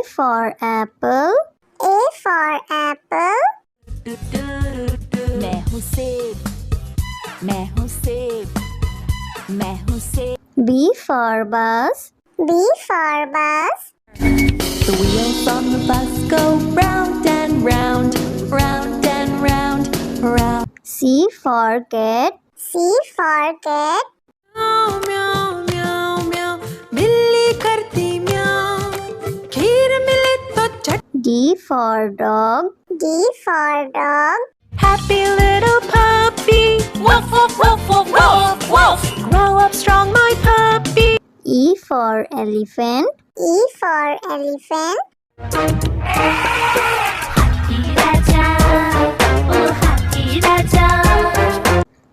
for apple. A for apple. मैं हूँ सेब, मैं हूँ सेब, मैं हूँ सेब. B for bus. B for bus. The wheels on the bus go round and round, round and round, round. C for cat. C for cat. म्याऊ म्याऊ म्याऊ म्याऊ, बिल्ली करती म्याऊ, खीर मिले तो चट. D for dog. D for dog. Happy little puppy, woof woof woof woof woof woof. Grow up strong, my puppy. E for elephant. E for elephant.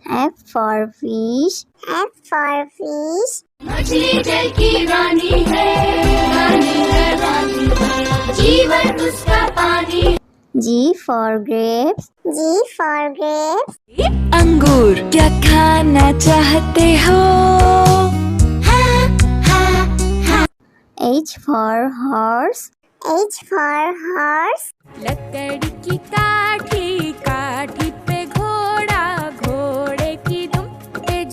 F for fish. F for fish. मछली जल की रानी है, रानी है, रानी है, जीवन उसका पानी. G for grapes. G for grapes. अंगूर क्या खाना चाहते हो? H for horse. H for horse. लकड़ी की काठी, काठी पे घोड़ा, घोड़े की दुम पे.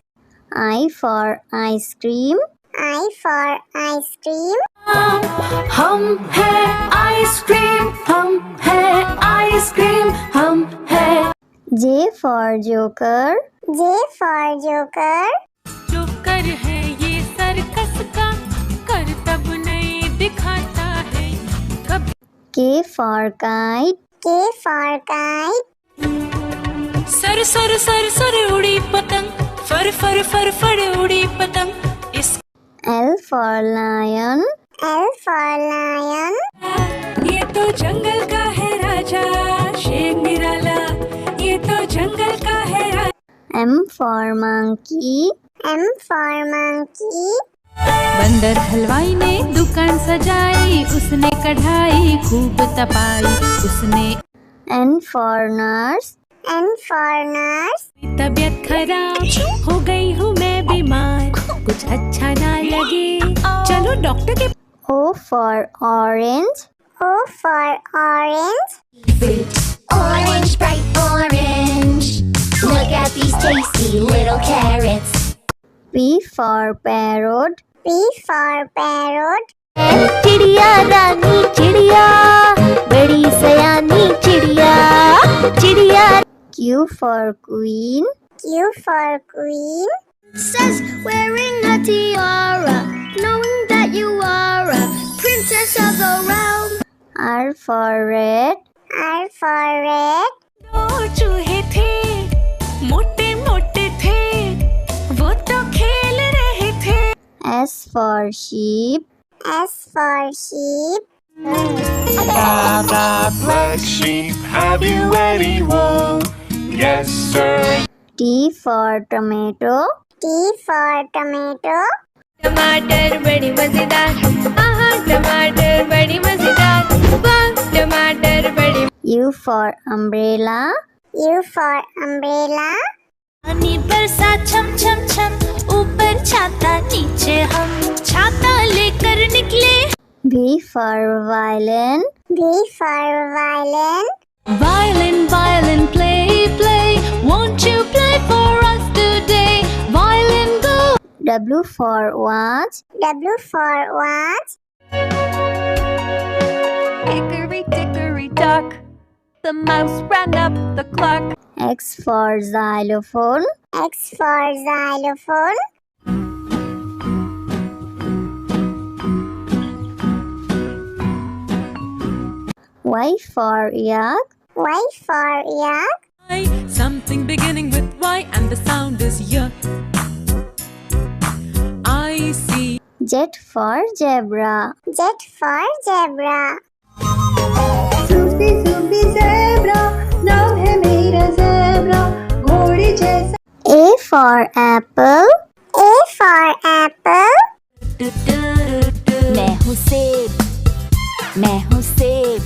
I for ice cream. I for ice cream. हम है आइसक्रीम, हम है आइसक्रीम, हम है. J for joker. J for joker. Joker है ये सर्कस का, करतब नहीं दिखाता है कभी. K for kite. K for kite. Sir sir sir sir उड़ी पतंग, फर फर फर फर उड़ी पतंग. इस L for lion. L for lion. ये तो जंगल का है राजा, शेर निराला, ये तो जंगल का है राजा. M for monkey. M for monkey. बंदर हलवाई ने दुकान सजाई, उसने कढ़ाई खूब तपाई, उसने. N for nurse. N for nurse. तबीयत खराब हो गई हूँ मैं बीमार, कुछ अच्छा ना लगे, चलो डॉक्टर के. O for orange. O for orange. Orange, bright orange. Look at these tasty little carrots. P for parrot. P for parrot. चिड़िया रानी चिड़िया, बड़ी सयानी चिड़िया, चिड़िया. Q for queen. Q for queen. Says wearing a tiara, knowing that you are a princess of the realm. R for rat. R for rat. दो चूहे थे, मोटे मोटे थे, वो तो खेल रहे थे. S for sheep. S for sheep. Black sheep, have you any wool? Yes, sir. T for tomato. T for tomato. टमाटर बड़ी मजेदार, आहा टमाटर बड़ी मजेदार, वाह टमाटर बड़ी. U for umbrella. U for umbrella. पानी बरसा छम छम छम, ऊपर छाता नीचे हम, छाता लेकर निकले. V for violin. V for violin. Violin, violin, play, play, won't you play for us today? Violin, go. W for watch. W for watch. Hickory dickory dock, the mouse ran up the clock. X for xylophone. X for xylophone. Y for yak. Y for yak. Something beginning with Y and the sound is Y. I see. Z for zebra. Z for zebra. Sufi Sufi zebra, नाम है मेरा zebra, घोड़े जैसा. A for apple. A for apple. मैं हूँ सेब, मैं हूँ सेब,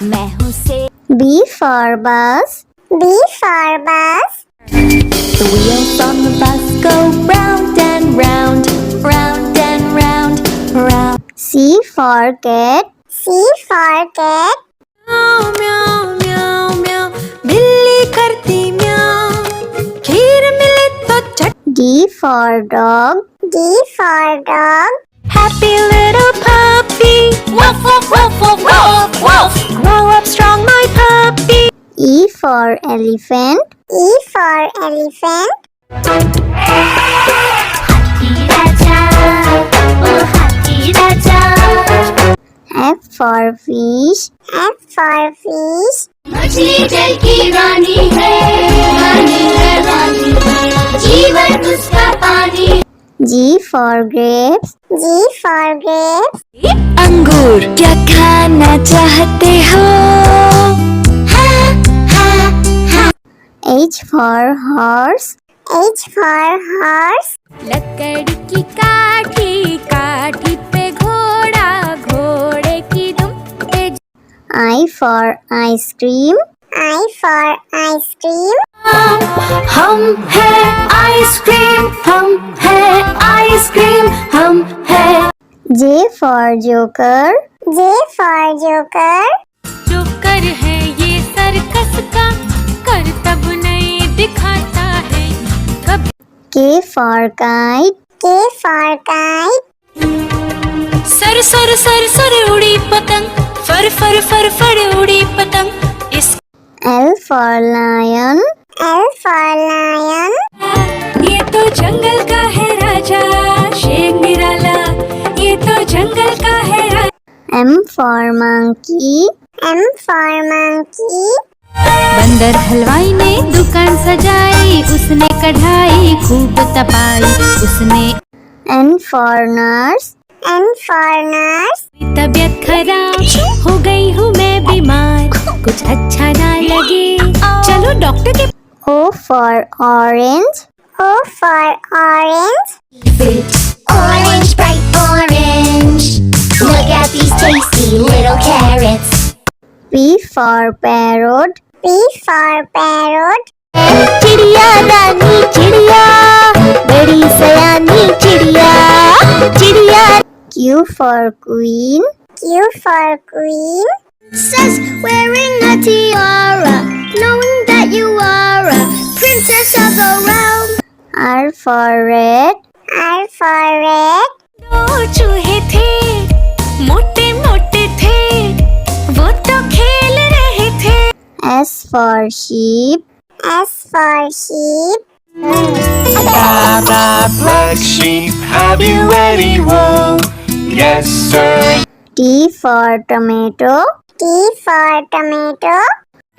मैं हूँ सेब. B for bus. B for bus. The wheels on the bus go round and round, round and round, round. C for cat. C for cat. म्याऊ म्याऊ म्याऊ म्याऊ बिल्ली करती म्याऊ खीर मिले तो चट D for dog. D for dog. Happy little puppy woof woof woof woof woof woof grow up strong my puppy E for elephant. E for elephant. हाथी राजा ओ हाथी राजा F for fish. F for fish. मछली जल की रानी है रानी है रानी है जीवन उसका पानी G for grapes. G for grapes. अंगूर क्या खाना चाहते हो H for horse. H for horse. लकड़ी की काठी काठी पे घोड़ा घोड़े की दुम पे I for ice cream. I for ice cream. हम है आइसक्रीम हम है आइसक्रीम हम है J for joker. J for joker. Joker है ये सर्कस का करतब नहीं दिखाता है कभी K for kite. K for kite. Sir sir sir sir उड़ी पतंग फर फर फर फर उड़ी पतंग इस L for lion. L for lion. ये तो जंगल का है राजा शेर निराला ये तो जंगल का है राजा M for monkey. M for monkey. बंदर हलवाई ने दुकान सजाई उसने कढ़ाई खूब तपाई उसने N for nurse. N for nurse. तबीयत खराब हो गई हूँ मैं बीमार कुछ अच्छा ना लगे चलो डॉक्टर के O for orange. O for orange. Orange, bright orange. Look at these tasty little carrots. P for parrot. P for parrot. चिड़िया रानी चिड़िया बड़ी सयानी चिड़िया चिड़िया Q for queen. Q for queen. Princess wearing a tiara, knowing that you are a princess of the realm. R for red. R for red. दो चूहे थे मोटे मोटे थे वो तो खेल रहे थे S for sheep. S for sheep. Black sheep, have you any wool? Yes, sir. T for tomato. T for tomato.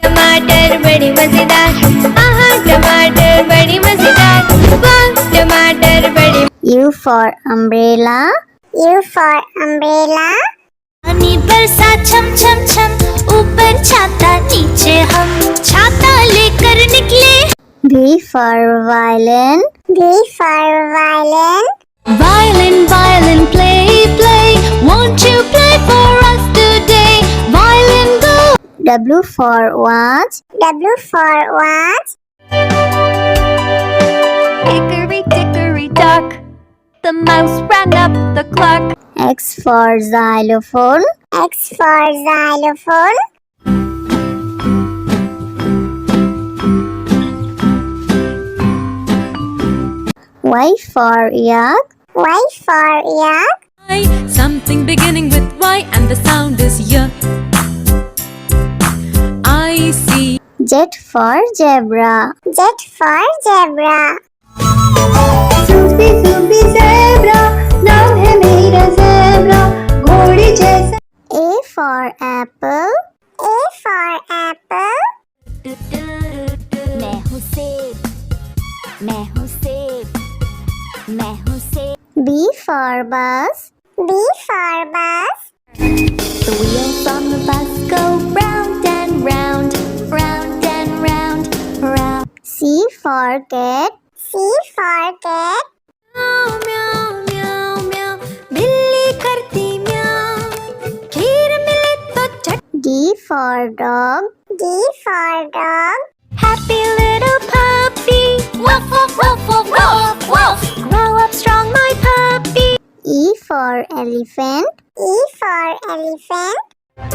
टमाटर बड़ी मजेदार आहा टमाटर बड़ी मजेदार वाह टमाटर बड़ी U for umbrella. U for umbrella. पानी बरसा छम छम छम ऊपर छाता नीचे हम छाता लेकर निकले V for violin. V for violin. Violin violin play play won't you play for us today violin go W for watch. W for watch. hickory dickory dock the mouse ran up the clock X for xylophone. X for xylophone. Y for yak. Y for yak. something beginning with Y and the sound is Y I see Z for zebra. Z for zebra. Sufi Sufi zebra नाम है मेरा zebra घोड़ी जैसा A for apple. A for apple. मैं हूँ सेब मैं हूँ सेब मैं हूँ सेब B for bus. B for bus. The wheels on the bus go round and round round and round round C for cat. C for cat. म्याऊ म्याऊ म्याऊ म्याऊ बिल्ली करती म्याऊ खीर मिले तो चट D for dog. D for dog. happy little puppy woof woof woof woof woof woof grow up strong my puppy E for elephant. E for elephant. F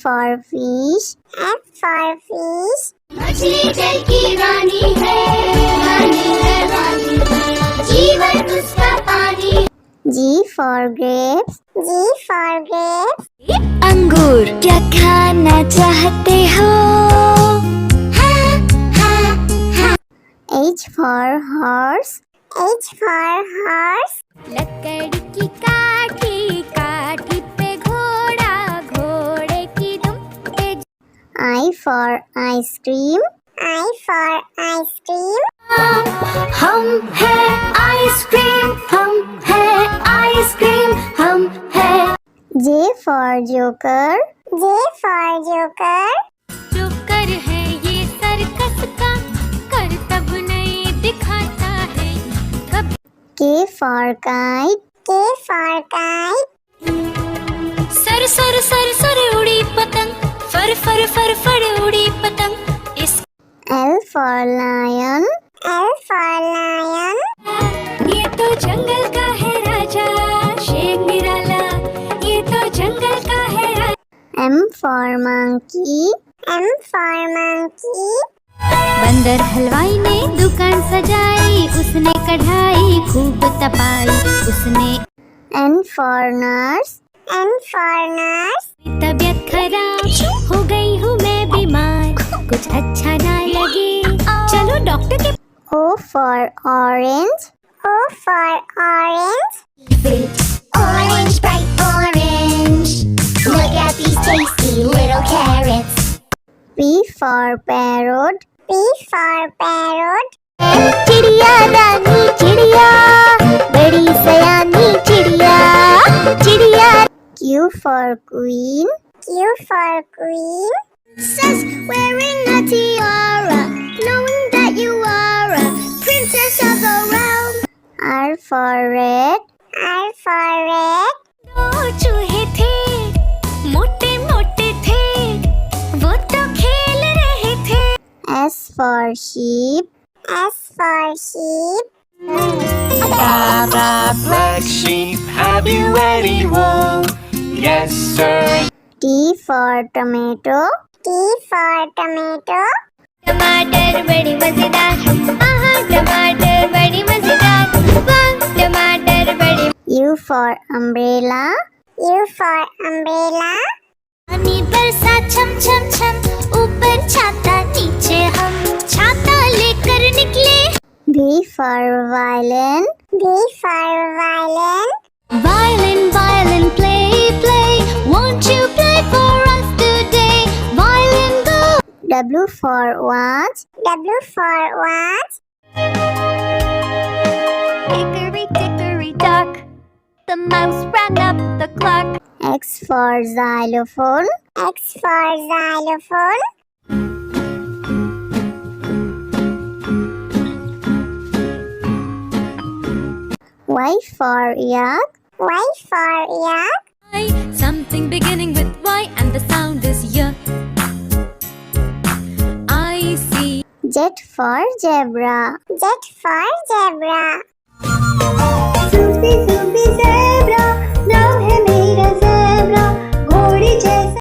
for fish. F for fish. मछली जल की रानी है, रानी है, रानी है, जीवन उसका पानी। G for grapes. G for grapes. अंगूर क्या खाना चाहते हो? H for horse. H for horse. लकड़ी की काठी, काठी पे घोड़ा, घोड़े की दुम पे। I for ice cream. I for ice cream. हम है आइसक्रीम, हम है आइसक्रीम, हम है। J for joker. J for joker. Joker है ये सर्कस का, करतब नहीं दिखाता है कभी। K for kite. K for kite. Sir sir sir sir उड़ी पतंग, फर फर फर फर उड़ी पतंग। इस L for lion. L for lion. ये तो जंगल का है राजा, शेर निराला, ये तो जंगल का है राजा। M for monkey. M for monkey. बंदर हलवाई ने दुकान सजाई, उसने कढ़ाई खूब तपाई, उसने N for nurse. N for nurse. तबीयत खराब हो गई हूँ मैं बीमार, कुछ अच्छा ना लगे चलो डॉक्टर के। O for orange. O for orange. Orange, bright orange. Look at these tasty little carrots. P for parrot. P for parrot. चिड़िया रानी चिड़िया, बड़ी सयानी चिड़िया, चिड़िया। Q for queen. Q for queen. Princess wearing a tiara, knowing that you are a princess of the realm. R for red. R for red. दो चूहे थे, मोटे मोटे थे, वो तो खेल रहे थे। S for sheep. S for sheep. Black sheep, have you any wool? Yes, sir. T for tomato. T for tomato. टमाटर बड़ी मजेदार, आहा टमाटर बड़ी मजेदार, वाह टमाटर बड़ी। U for umbrella. U for umbrella. पानी बरसा छम छम छम, ऊपर छाता नीचे हम, छाता लेकर निकले। V for violin. V for violin. Violin, violin, play, play, won't you play for us today? Violin, go. W for watch. W for watch. Hickory dickory dock, the mouse ran up the clock. X for xylophone. X for xylophone. Y for yak. Y for yak. Something beginning with Y and the sound is Y. I see. Z for zebra. Z for zebra. Zoopy, zoopy, zebra.